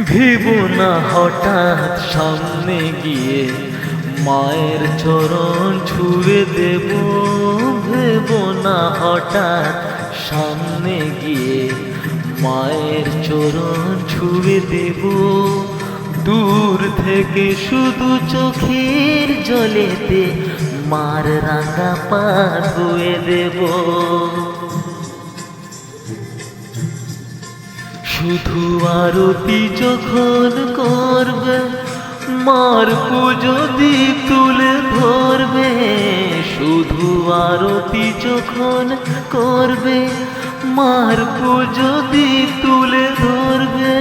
ভেবো না হঠাৎ সামনে গিয়ে মায়ের চরণ ছুঁয়ে দেব। ভেবো না হঠাৎ সামনে গিয়ে মায়ের চরণ ছুঁয়ে দেব। দূর থেকে শুধু চোখের জলেতে মার রাঙা পা ধুয়ে দেব। শুধু আরতি যখন করবে মার পুজো দীপ তুলে ধরবে। শুধু আরতি যখন করবে মার পুজো দীপ তুলে ধরবে।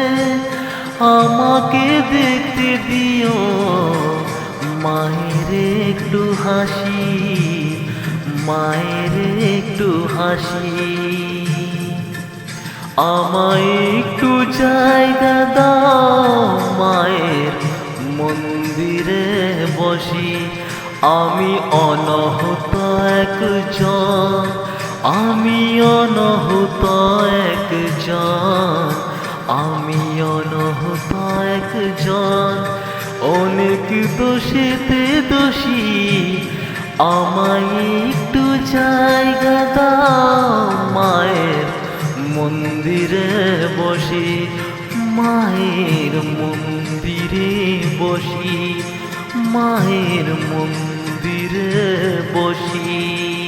আমাকে দেখতে দিও মায়ের একটু হাসি, মায়ের একটু হাসি। আমায় একটু জায়গা দাও মায়ের মন্দিরে বসি। আমি অনাহত একজন, আমি অনাহত একজন, আমি অনাহত একজন। অনেক দোষেতে দোষী, আমায় একটু জায়গা দাও মায়ের মন্দিরে বসি, মায়ের মন্দিরে বসি, মায়ের মন্দিরে বসি।